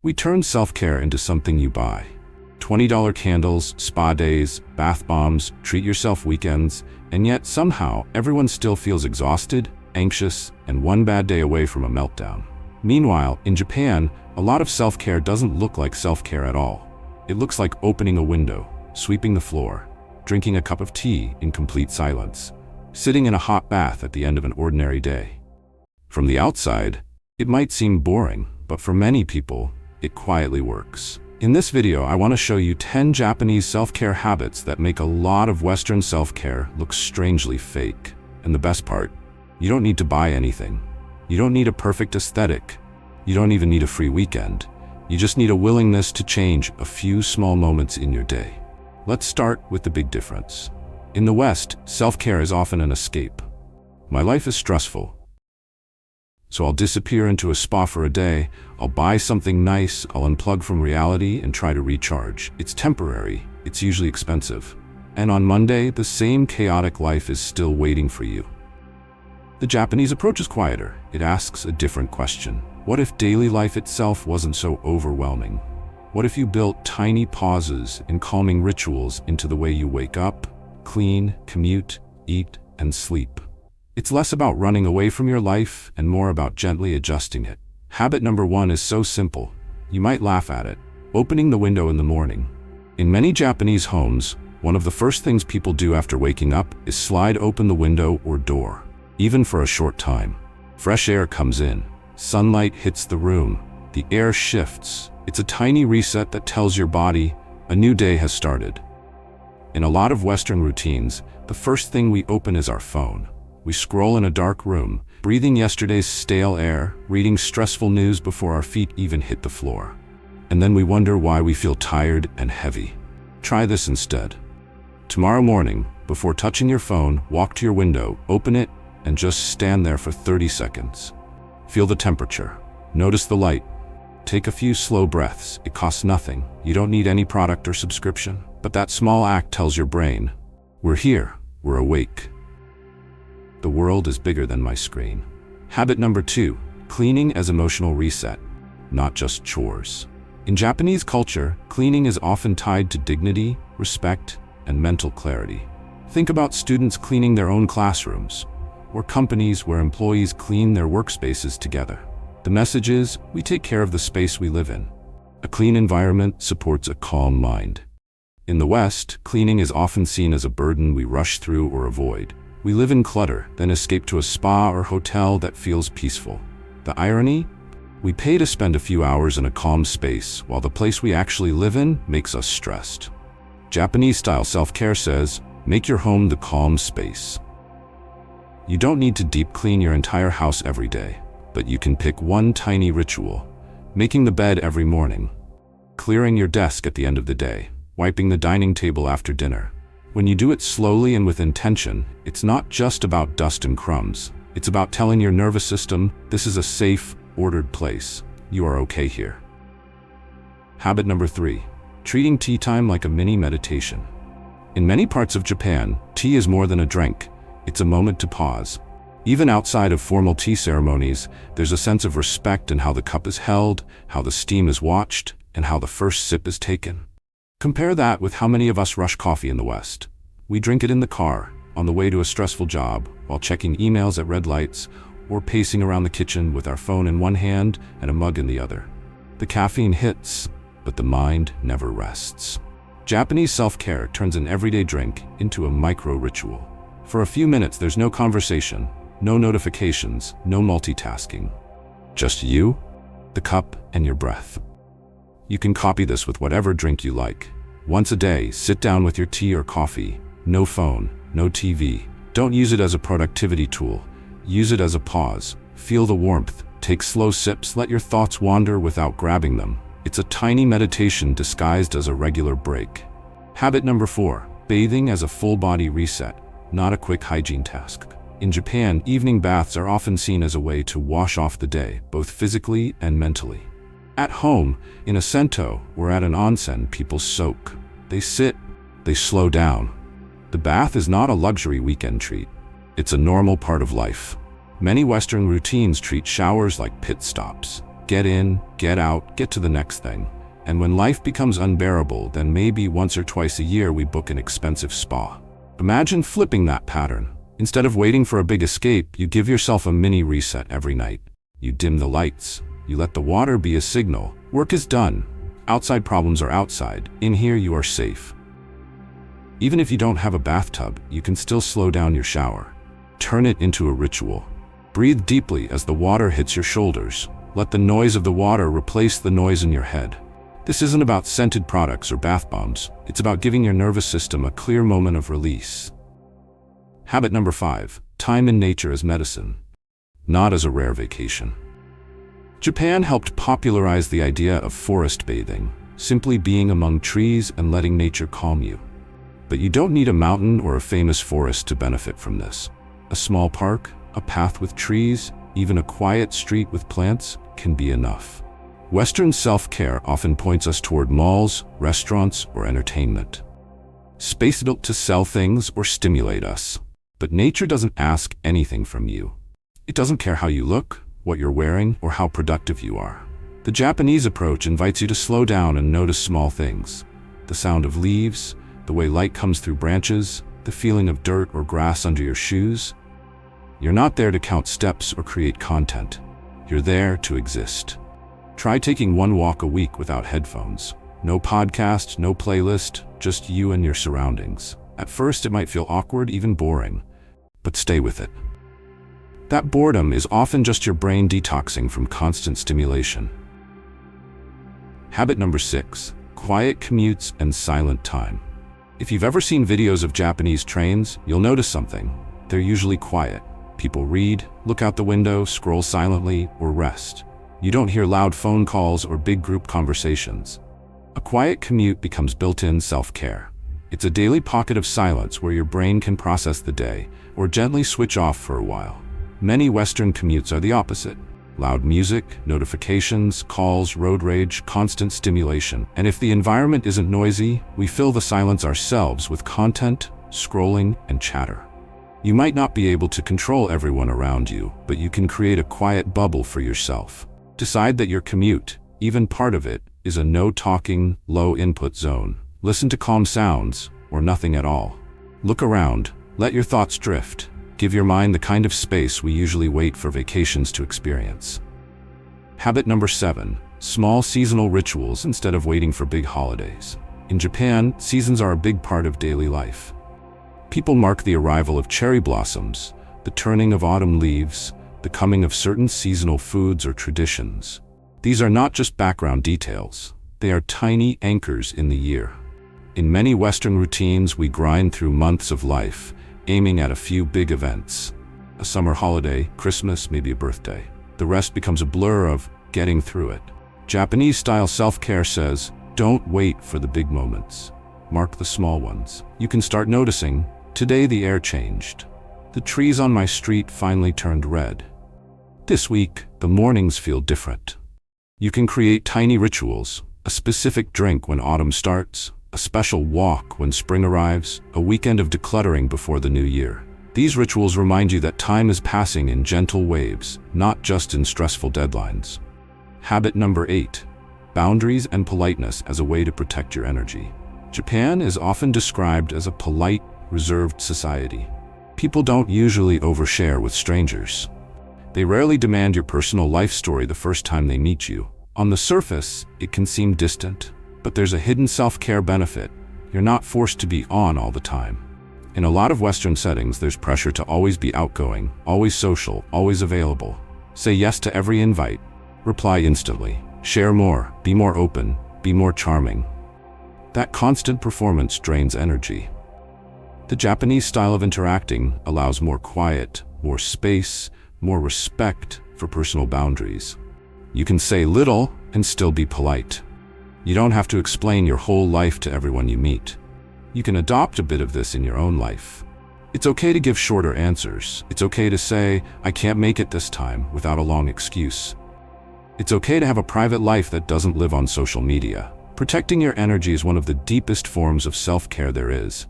We turn self-care into something you buy. $20 candles, spa days, bath bombs, treat-yourself weekends, and yet somehow everyone still feels exhausted, anxious, and one bad day away from a meltdown. Meanwhile, in Japan, a lot of self-care doesn't look like self-care at all. It looks like opening a window, sweeping the floor, drinking a cup of tea in complete silence, sitting in a hot bath at the end of an ordinary day. From the outside, it might seem boring, but for many people, it quietly works. In this video, I want to show you 10 Japanese self-care habits that make a lot of Western self-care look strangely fake. And the best part, you don't need to buy anything. You don't need a perfect aesthetic. You don't even need a free weekend. You just need a willingness to change a few small moments in your day. Let's start with the big difference. In the West, self-care is often an escape. My life is stressful, so I'll disappear into a spa for a day, I'll buy something nice, I'll unplug from reality and try to recharge. It's temporary, it's usually expensive. And on Monday, the same chaotic life is still waiting for you. The Japanese approach is quieter. It asks a different question. What if daily life itself wasn't so overwhelming? What if you built tiny pauses and calming rituals into the way you wake up, clean, commute, eat, and sleep? It's less about running away from your life and more about gently adjusting it. Habit number 1 is so simple, you might laugh at it. Opening the window in the morning. In many Japanese homes, one of the first things people do after waking up is slide open the window or door, even for a short time. Fresh air comes in, sunlight hits the room, the air shifts. It's a tiny reset that tells your body a new day has started. In a lot of Western routines, the first thing we open is our phone. We scroll in a dark room, breathing yesterday's stale air, reading stressful news before our feet even hit the floor. And then we wonder why we feel tired and heavy. Try this instead. Tomorrow morning, before touching your phone, walk to your window, open it, and just stand there for 30 seconds. Feel the temperature. Notice the light. Take a few slow breaths. It costs nothing. You don't need any product or subscription. But that small act tells your brain, we're here, we're awake. The world is bigger than my screen. Habit number 2, cleaning as emotional reset, not just chores. In Japanese culture, cleaning is often tied to dignity, respect, and mental clarity. Think about students cleaning their own classrooms, or companies where employees clean their workspaces together. The message is, we take care of the space we live in. A clean environment supports a calm mind. In the West, cleaning is often seen as a burden we rush through or avoid. We live in clutter, then escape to a spa or hotel that feels peaceful. The irony? We pay to spend a few hours in a calm space, while the place we actually live in makes us stressed. Japanese-style self-care says, make your home the calm space. You don't need to deep clean your entire house every day, but you can pick one tiny ritual. Making the bed every morning, clearing your desk at the end of the day, wiping the dining table after dinner. When you do it slowly and with intention, it's not just about dust and crumbs. It's about telling your nervous system, this is a safe, ordered place. You are okay here. Habit number 3, treating tea time like a mini meditation. In many parts of Japan, tea is more than a drink. It's a moment to pause. Even outside of formal tea ceremonies, there's a sense of respect in how the cup is held, how the steam is watched, and how the first sip is taken. Compare that with how many of us rush coffee in the West. We drink it in the car, on the way to a stressful job, while checking emails at red lights, or pacing around the kitchen with our phone in one hand and a mug in the other. The caffeine hits, but the mind never rests. Japanese self-care turns an everyday drink into a micro-ritual. For a few minutes, there's no conversation, no notifications, no multitasking. Just you, the cup, and your breath. You can copy this with whatever drink you like. Once a day, sit down with your tea or coffee. No phone, no TV. Don't use it as a productivity tool. Use it as a pause. Feel the warmth. Take slow sips. Let your thoughts wander without grabbing them. It's a tiny meditation disguised as a regular break. Habit number 4, bathing as a full-body reset, not a quick hygiene task. In Japan, evening baths are often seen as a way to wash off the day, both physically and mentally. At home, in a sento, or at an onsen, people soak. They sit, they slow down. The bath is not a luxury weekend treat. It's a normal part of life. Many Western routines treat showers like pit stops. Get in, get out, get to the next thing. And when life becomes unbearable, then maybe once or twice a year we book an expensive spa. Imagine flipping that pattern. Instead of waiting for a big escape, you give yourself a mini reset every night. You dim the lights. You let the water be a signal. Work is done. Outside problems are outside. In here you are safe. Even if you don't have a bathtub, you can still slow down your shower. Turn it into a ritual. Breathe deeply as the water hits your shoulders. Let the noise of the water replace the noise in your head. This isn't about scented products or bath bombs. It's about giving your nervous system a clear moment of release. Habit number 5. Time in nature as medicine, not as a rare vacation. Japan helped popularize the idea of forest bathing, simply being among trees and letting nature calm you. But you don't need a mountain or a famous forest to benefit from this. A small park, a path with trees, even a quiet street with plants can be enough. Western self-care often points us toward malls, restaurants, or entertainment. Space built to sell things or stimulate us. But nature doesn't ask anything from you. It doesn't care how you look, what you're wearing, or how productive you are. The Japanese approach invites you to slow down and notice small things. The sound of leaves, the way light comes through branches, the feeling of dirt or grass under your shoes. You're not there to count steps or create content. You're there to exist. Try taking one walk a week without headphones. No podcast, no playlist, just you and your surroundings. At first it might feel awkward, even boring, but stay with it. That boredom is often just your brain detoxing from constant stimulation. Habit number 6. Quiet commutes and silent time. If you've ever seen videos of Japanese trains, you'll notice something. They're usually quiet. People read, look out the window, scroll silently, or rest. You don't hear loud phone calls or big group conversations. A quiet commute becomes built-in self-care. It's a daily pocket of silence where your brain can process the day or gently switch off for a while. Many Western commutes are the opposite. Loud music, notifications, calls, road rage, constant stimulation. And if the environment isn't noisy, we fill the silence ourselves with content, scrolling, and chatter. You might not be able to control everyone around you, but you can create a quiet bubble for yourself. Decide that your commute, even part of it, is a no-talking, low-input zone. Listen to calm sounds, or nothing at all. Look around, let your thoughts drift. Give your mind the kind of space we usually wait for vacations to experience. Habit number 7. Small seasonal rituals instead of waiting for big holidays. In Japan, seasons are a big part of daily life. People mark the arrival of cherry blossoms, the turning of autumn leaves, the coming of certain seasonal foods or traditions. These are not just background details. They are tiny anchors in the year. In many Western routines, we grind through months of life, aiming at a few big events. A summer holiday, Christmas, maybe a birthday. The rest becomes a blur of getting through it. Japanese-style self-care says, don't wait for the big moments. Mark the small ones. You can start noticing, today the air changed. The trees on my street finally turned red. This week, the mornings feel different. You can create tiny rituals, a specific drink when autumn starts, a special walk when spring arrives, a weekend of decluttering before the new year. These rituals remind you that time is passing in gentle waves, not just in stressful deadlines. Habit number 8. Boundaries and politeness as a way to protect your energy. Japan is often described as a polite, reserved society. People don't usually overshare with strangers. They rarely demand your personal life story the first time they meet you. On the surface, it can seem distant, but there's a hidden self-care benefit. You're not forced to be on all the time. In a lot of Western settings, there's pressure to always be outgoing, always social, always available. Say yes to every invite. Reply instantly. Share more, be more open, be more charming. That constant performance drains energy. The Japanese style of interacting allows more quiet, more space, more respect for personal boundaries. You can say little and still be polite. You don't have to explain your whole life to everyone you meet. You can adopt a bit of this in your own life. It's okay to give shorter answers. It's okay to say, I can't make it this time, without a long excuse. It's okay to have a private life that doesn't live on social media. Protecting your energy is one of the deepest forms of self-care there is.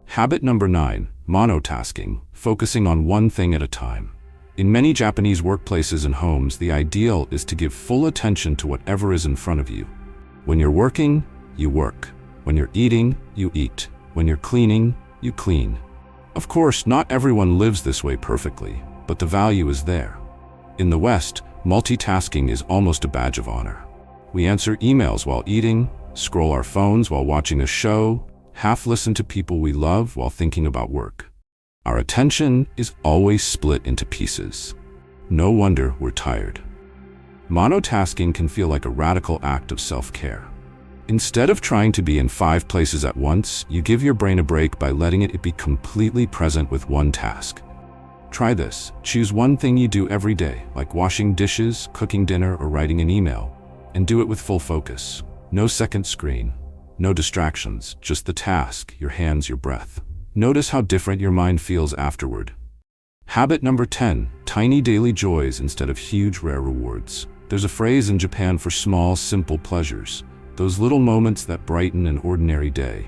Habit number 9. Monotasking, focusing on one thing at a time. In many Japanese workplaces and homes, the ideal is to give full attention to whatever is in front of you. When you're working, you work. When you're eating, you eat. When you're cleaning, you clean. Of course, not everyone lives this way perfectly, but the value is there. In the West, multitasking is almost a badge of honor. We answer emails while eating, scroll our phones while watching a show, half listen to people we love while thinking about work. Our attention is always split into pieces. No wonder we're tired. Monotasking can feel like a radical act of self-care. Instead of trying to be in 5 places at once, you give your brain a break by letting it be completely present with one task. Try this. Choose one thing you do every day, like washing dishes, cooking dinner, or writing an email, and do it with full focus. No second screen, no distractions, just the task, your hands, your breath. Notice how different your mind feels afterward. Habit number 10, tiny daily joys instead of huge, rare rewards. There's a phrase in Japan for small, simple pleasures, those little moments that brighten an ordinary day.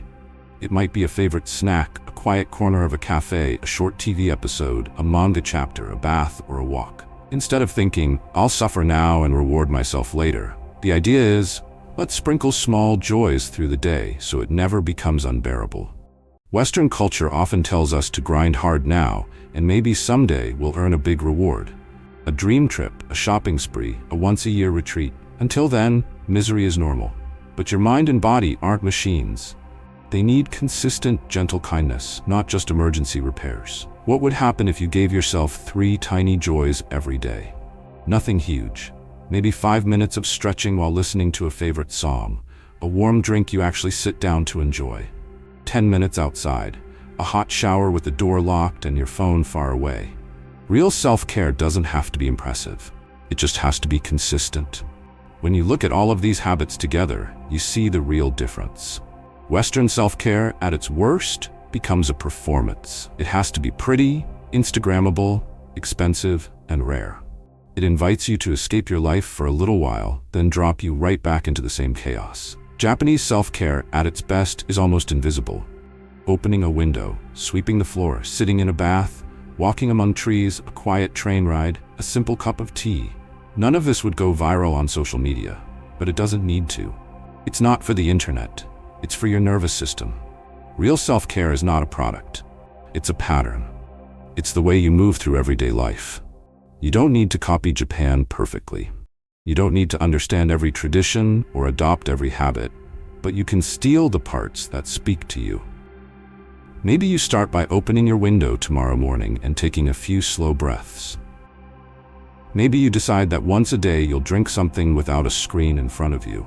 It might be a favorite snack, a quiet corner of a cafe, a short TV episode, a manga chapter, a bath, or a walk. Instead of thinking, I'll suffer now and reward myself later, the idea is, let's sprinkle small joys through the day so it never becomes unbearable. Western culture often tells us to grind hard now, and maybe someday we'll earn a big reward. A dream trip, a shopping spree, a once-a-year retreat. Until then, misery is normal. But your mind and body aren't machines. They need consistent, gentle kindness, not just emergency repairs. What would happen if you gave yourself 3 tiny joys every day? Nothing huge. Maybe 5 minutes of stretching while listening to a favorite song, a warm drink you actually sit down to enjoy. 10 minutes outside, a hot shower with the door locked and your phone far away. Real self-care doesn't have to be impressive. It just has to be consistent. When you look at all of these habits together, you see the real difference. Western self-care, at its worst, becomes a performance. It has to be pretty, Instagrammable, expensive, and rare. It invites you to escape your life for a little while, then drop you right back into the same chaos. Japanese self-care, at its best, is almost invisible. Opening a window, sweeping the floor, sitting in a bath, walking among trees, a quiet train ride, a simple cup of tea. None of this would go viral on social media, but it doesn't need to. It's not for the internet. It's for your nervous system. Real self-care is not a product. It's a pattern. It's the way you move through everyday life. You don't need to copy Japan perfectly. You don't need to understand every tradition or adopt every habit, but you can steal the parts that speak to you. Maybe you start by opening your window tomorrow morning and taking a few slow breaths. Maybe you decide that once a day you'll drink something without a screen in front of you.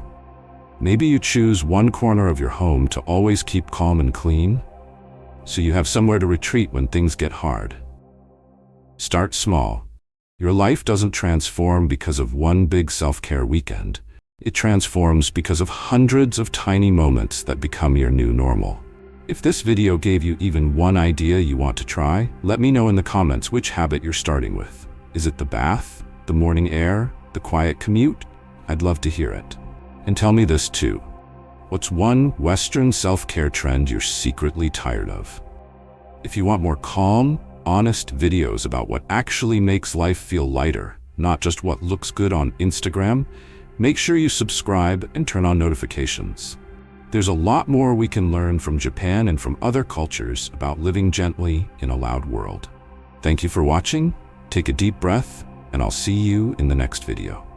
Maybe you choose one corner of your home to always keep calm and clean, so you have somewhere to retreat when things get hard. Start small. Your life doesn't transform because of one big self-care weekend. It transforms because of hundreds of tiny moments that become your new normal. If this video gave you even one idea you want to try, let me know in the comments which habit you're starting with. Is it the bath, the morning air, the quiet commute? I'd love to hear it. And tell me this too. What's one Western self-care trend you're secretly tired of? If you want more calm, honest videos about what actually makes life feel lighter, not just what looks good on Instagram, make sure you subscribe and turn on notifications. There's a lot more we can learn from Japan and from other cultures about living gently in a loud world. Thank you for watching, take a deep breath, and I'll see you in the next video.